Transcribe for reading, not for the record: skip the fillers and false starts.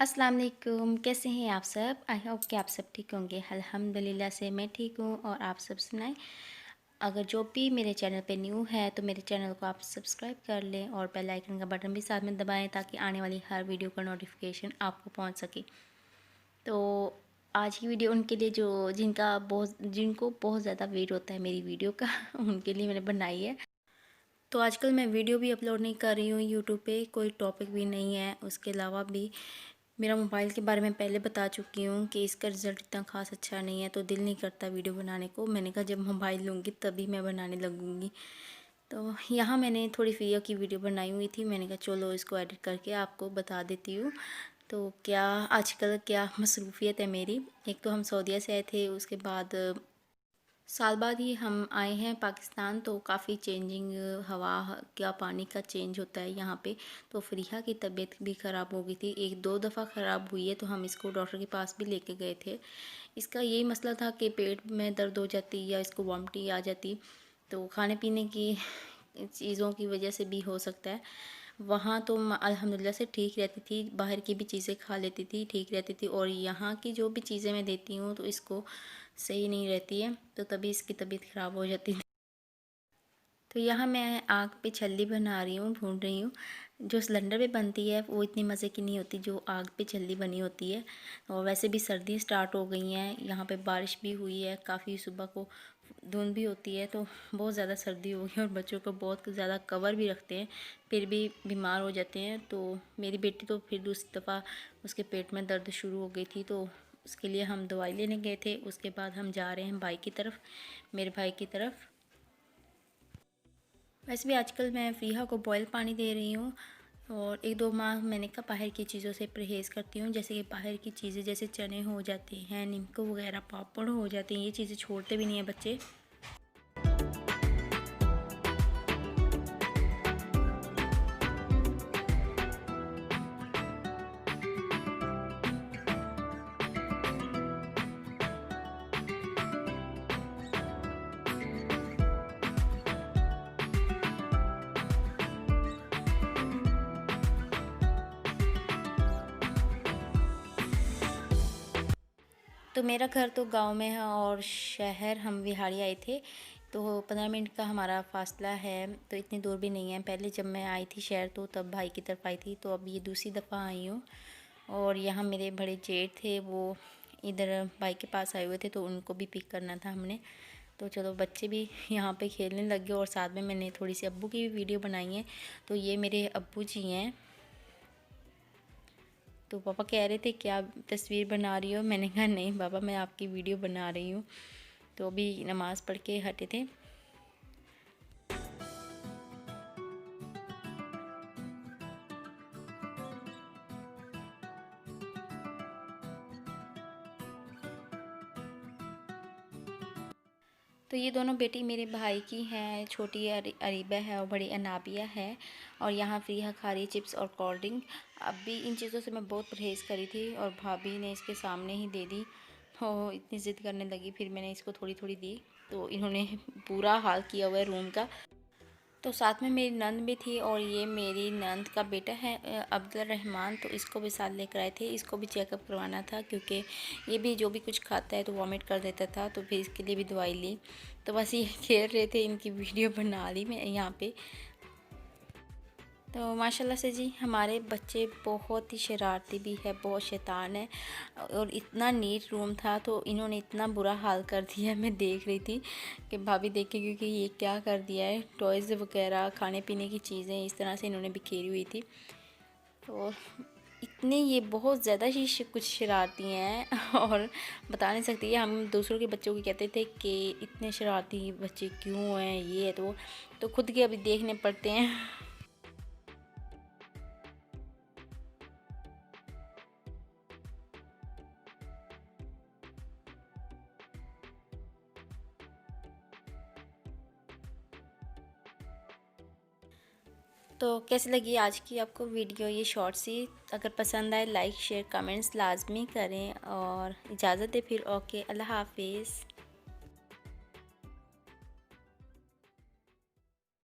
अस्सलाम वालेकुम, कैसे हैं आप सब। आई होप कि आप सब ठीक होंगे। अल्हम्दुलिल्लाह से मैं ठीक हूँ। और आप सब सुनाएं। अगर जो भी मेरे चैनल पे न्यू है तो मेरे चैनल को आप सब्सक्राइब कर लें और बेल आइकन का बटन भी साथ में दबाएं ताकि आने वाली हर वीडियो का नोटिफिकेशन आपको पहुंच सके। तो आज की वीडियो उनके लिए जिनको बहुत ज़्यादा वेट होता है मेरी वीडियो का उनके लिए मैंने बनाई है। तो आजकल मैं वीडियो भी अपलोड नहीं कर रही हूँ यूट्यूब पे, कोई टॉपिक भी नहीं है। उसके अलावा भी मेरा मोबाइल के बारे में पहले बता चुकी हूँ कि इसका रिज़ल्ट इतना ख़ास अच्छा नहीं है, तो दिल नहीं करता वीडियो बनाने को। मैंने कहा जब मोबाइल लूँगी तभी मैं बनाने लगूँगी। तो यहाँ मैंने थोड़ी फ़ियो की वीडियो बनाई हुई थी, मैंने कहा चलो इसको एडिट करके आपको बता देती हूँ। तो क्या आजकल क्या मसरूफ़ियत है मेरी। एक तो हम सऊदीया से आए थे, उसके बाद साल बाद ही हम आए हैं पाकिस्तान। तो काफ़ी चेंजिंग हवा क्या पानी का चेंज होता है यहाँ पे। तो फ़रीहा की तबीयत भी ख़राब हो गई थी, एक दो दफ़ा ख़राब हुई है, तो हम इसको डॉक्टर के पास भी लेके गए थे। इसका यही मसला था कि पेट में दर्द हो जाती या इसको वॉमिटिंग आ जाती। तो खाने पीने की चीज़ों की वजह से भी हो सकता है। वहाँ तो अल्हम्दुलिल्लाह से ठीक रहती थी, बाहर की भी चीज़ें खा लेती थी, ठीक रहती थी। और यहाँ की जो भी चीज़ें मैं देती हूँ तो इसको सही नहीं रहती है, तो तभी इसकी तबीयत ख़राब हो जाती थी। तो यहाँ मैं आग पे छल्ली बना रही हूँ, भून रही हूँ। जो सिलेंडर पे बनती है वो इतनी मज़े की नहीं होती जो आग पे छल्ली बनी होती है। और वैसे भी सर्दी स्टार्ट हो गई हैं, यहाँ पे बारिश भी हुई है काफ़ी, सुबह को धुंध भी होती है, तो बहुत ज़्यादा सर्दी हो गई। और बच्चों को बहुत ज़्यादा कवर भी रखते हैं, फिर भी बीमार हो जाते हैं। तो मेरी बेटी तो फिर दूसरी दफ़ा उसके पेट में दर्द शुरू हो गई थी, तो उसके लिए हम दवाई लेने गए थे। उसके बाद हम जा रहे हैं भाई की तरफ, मेरे भाई की तरफ। वैसे भी आजकल मैं फ़ीहा को बॉयल पानी दे रही हूँ। और एक दो माह मैंने कहा बाहर की चीज़ों से परहेज़ करती हूँ, जैसे कि बाहर की चीज़ें जैसे चने हो जाते हैं, नीमको वगैरह, पापड़ हो जाते हैं, ये चीज़ें छोड़ते भी नहीं हैं बच्चे। तो मेरा घर तो गांव में है और शहर हम विहाड़ी आए थे, तो 15 मिनट का हमारा फासला है, तो इतनी दूर भी नहीं है। पहले जब मैं आई थी शहर तो तब भाई की तरफ आई थी, तो अब ये दूसरी दफ़ा आई हूँ। और यहाँ मेरे बड़े जेठ थे, वो इधर भाई के पास आए हुए थे, तो उनको भी पिक करना था हमने। तो चलो बच्चे भी यहाँ पे खेलने लग गए। और साथ में मैंने थोड़ी सी अब्बू की भी वीडियो बनाई है। तो ये मेरे अब्बू जी हैं। तो पापा कह रहे थे क्या तस्वीर बना रही हो, मैंने कहा नहीं पापा मैं आपकी वीडियो बना रही हूँ। तो अभी नमाज़ पढ़ के हटे थे। तो ये दोनों बेटी मेरे भाई की हैं, छोटी अरीबा है और बड़ी अनाबिया है। और यहाँ फ़रीहा खा रही चिप्स और कोल्ड ड्रिंक। अभी इन चीज़ों से मैं बहुत परहेज़ करी थी और भाभी ने इसके सामने ही दे दी, तो इतनी ज़िद करने लगी, फिर मैंने इसको थोड़ी थोड़ी दी। तो इन्होंने पूरा हाल किया हुआ है रूम का। तो साथ में मेरी नंद भी थी और ये मेरी नंद का बेटा है अब्दुल रहमान, तो इसको भी साथ लेकर आए थे। इसको भी चेकअप करवाना था क्योंकि ये भी जो भी कुछ खाता है तो वॉमिट कर देता था, तो फिर इसके लिए भी दवाई ली। तो बस ये खेल रहे थे, इनकी वीडियो बना ली मैं यहाँ पे। तो माशाल्लाह से जी हमारे बच्चे बहुत ही शरारती भी है, बहुत शैतान है। और इतना नीट रूम था तो इन्होंने इतना बुरा हाल कर दिया। मैं देख रही थी कि भाभी देखे क्योंकि ये क्या कर दिया है, टॉयज़ वगैरह खाने पीने की चीज़ें इस तरह से इन्होंने बिखेरी हुई थी। तो इतने ये बहुत ज़्यादा ही कुछ शरारती हैं और बता नहीं सकती है। हम दूसरों के बच्चों को कहते थे कि इतने शरारती बच्चे क्यों हैं, ये है तो खुद के अभी देखने पड़ते हैं। तो कैसी लगी आज की आपको वीडियो, ये शॉर्ट सी। अगर पसंद आए लाइक शेयर कमेंट्स लाजमी करें। और इजाज़त दे फिर, ओके, अल्लाह हाफिज़।